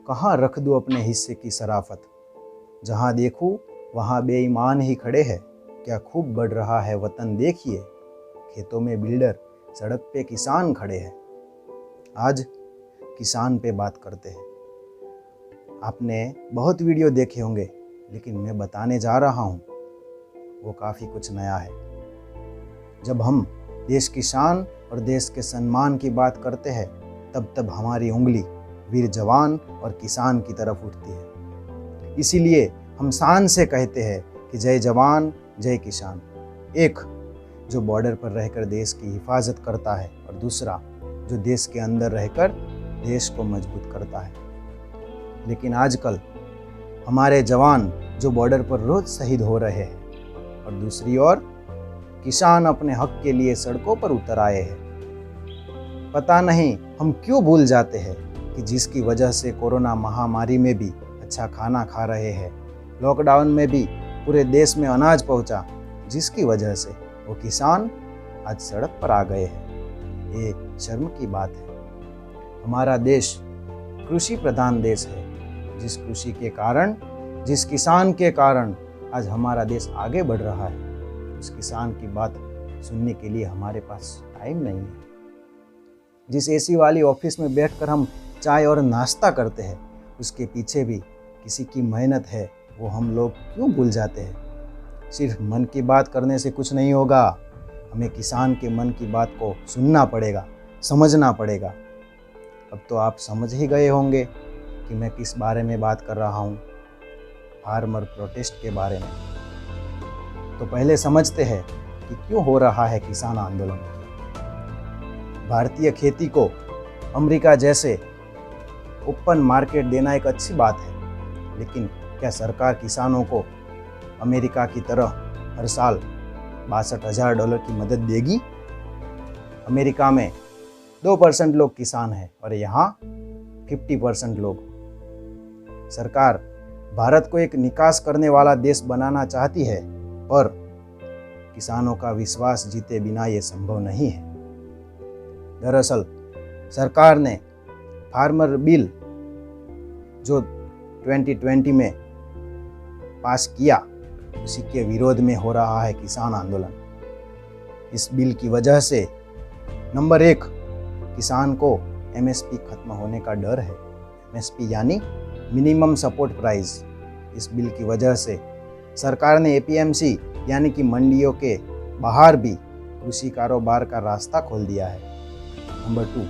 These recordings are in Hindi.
कहाँ रख दूँ अपने हिस्से की शराफत। जहाँ देखूँ वहाँ बेईमान ही खड़े हैं, क्या खूब बढ़ रहा है वतन देखिए। खेतों में बिल्डर, सड़क पे किसान खड़े हैं। आज किसान पे बात करते हैं। आपने बहुत वीडियो देखे होंगे, लेकिन मैं बताने जा रहा हूँ वो काफ़ी कुछ नया है। जब हम देश की शान और देश के सम्मान की बात करते हैं, तब हमारी उंगली वीर जवान और किसान की तरफ उठती है। इसीलिए हम शान से कहते हैं कि जय जवान जय किसान। एक जो बॉर्डर पर रहकर देश की हिफाजत करता है और दूसरा जो देश के अंदर रहकर देश को मजबूत करता है। लेकिन आजकल हमारे जवान जो बॉर्डर पर रोज शहीद हो रहे हैं और दूसरी ओर किसान अपने हक के लिए सड़कों पर उतर आए हैं। पता नहीं हम क्यों भूल जाते हैं कि जिसकी वजह से कोरोना महामारी में भी अच्छा खाना खा रहे हैं, लॉकडाउन में भी पूरे देश में अनाज पहुंचा, जिसकी वजह से वो किसान आज सड़क पर आ गए हैं। ये शर्म की बात है। हमारा देश कृषि प्रधान देश है। जिस कृषि के कारण, जिस किसान के कारण आज हमारा देश आगे बढ़ रहा है, उस किसान की बात सुनने के लिए हमारे पास टाइम नहीं है। जिस एसी वाली ऑफिस में बैठकर हम चाय और नाश्ता करते हैं, उसके पीछे भी किसी की मेहनत है, वो हम लोग क्यों भूल जाते हैं। सिर्फ मन की बात करने से कुछ नहीं होगा, हमें किसान के मन की बात को सुनना पड़ेगा, समझना पड़ेगा। अब तो आप समझ ही गए होंगे कि मैं किस बारे में बात कर रहा हूँ, फार्मर प्रोटेस्ट के बारे में। तो पहले समझते हैं कि क्यों हो रहा है किसान आंदोलन। भारतीय खेती को अमेरिका जैसे ओपन मार्केट देना एक अच्छी बात है, लेकिन क्या सरकार किसानों को अमेरिका की तरह हर साल $62,000 की मदद देगी? अमेरिका में 2% लोग किसान हैं और यहाँ 50% लोग। सरकार भारत को एक निकास करने वाला देश बनाना चाहती है और किसानों का विश्वास जीते बिना ये संभव नहीं है। दरअसल सरकार ने फार्मर बिल जो 2020 में पास किया, उसी के विरोध में हो रहा है किसान आंदोलन। इस बिल की वजह से नंबर 1, किसान को एमएसपी खत्म होने का डर है। एमएसपी यानी मिनिमम सपोर्ट प्राइस। इस बिल की वजह से सरकार ने एपीएमसी यानी कि मंडियों के बाहर भी कृषि कारोबार का रास्ता खोल दिया है। नंबर 2,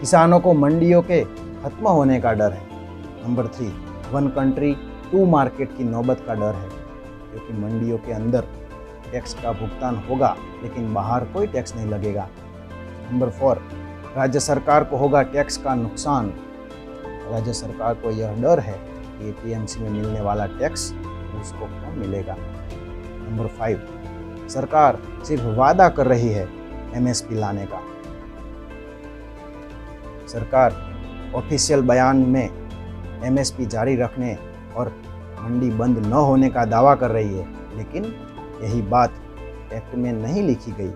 किसानों को मंडियों के खत्म होने का डर है। नंबर 3, 1 कंट्री 2 मार्केट की नौबत का डर है, क्योंकि मंडियों के अंदर टैक्स का भुगतान होगा लेकिन बाहर कोई टैक्स नहीं लगेगा। नंबर 4, राज्य सरकार को होगा टैक्स का नुकसान। राज्य सरकार को यह डर है कि एपीएमसी में मिलने वाला टैक्स उसको कम मिलेगा। नंबर 5, सरकार सिर्फ वादा कर रही है एमएसपी लाने का। सरकार ऑफिशियल बयान में एमएसपी जारी रखने और मंडी बंद न होने का दावा कर रही है, लेकिन यही बात एक्ट में नहीं लिखी गई,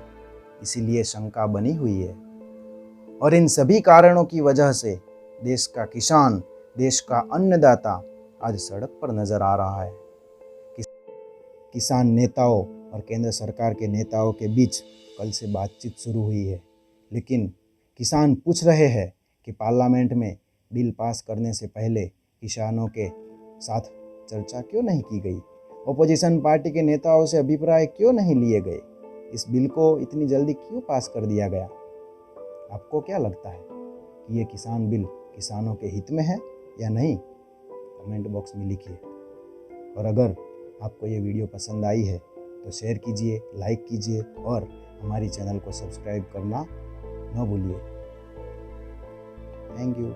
इसीलिए शंका बनी हुई है। और इन सभी कारणों की वजह से देश का किसान, देश का अन्नदाता आज सड़क पर नजर आ रहा है। किसान नेताओं और केंद्र सरकार के नेताओं के बीच कल से बातचीत शुरू हुई है, लेकिन किसान पूछ रहे हैं कि पार्लियामेंट में बिल पास करने से पहले किसानों के साथ चर्चा क्यों नहीं की गई। ओपोजिशन पार्टी के नेताओं से अभिप्राय क्यों नहीं लिए गए। इस बिल को इतनी जल्दी क्यों पास कर दिया गया। आपको क्या लगता है कि ये किसान बिल किसानों के हित में है या नहीं? कमेंट बॉक्स में लिखिए। और अगर आपको ये वीडियो पसंद आई है तो शेयर कीजिए, लाइक कीजिए और हमारी चैनल को सब्सक्राइब करना न भूलिए। Thank you.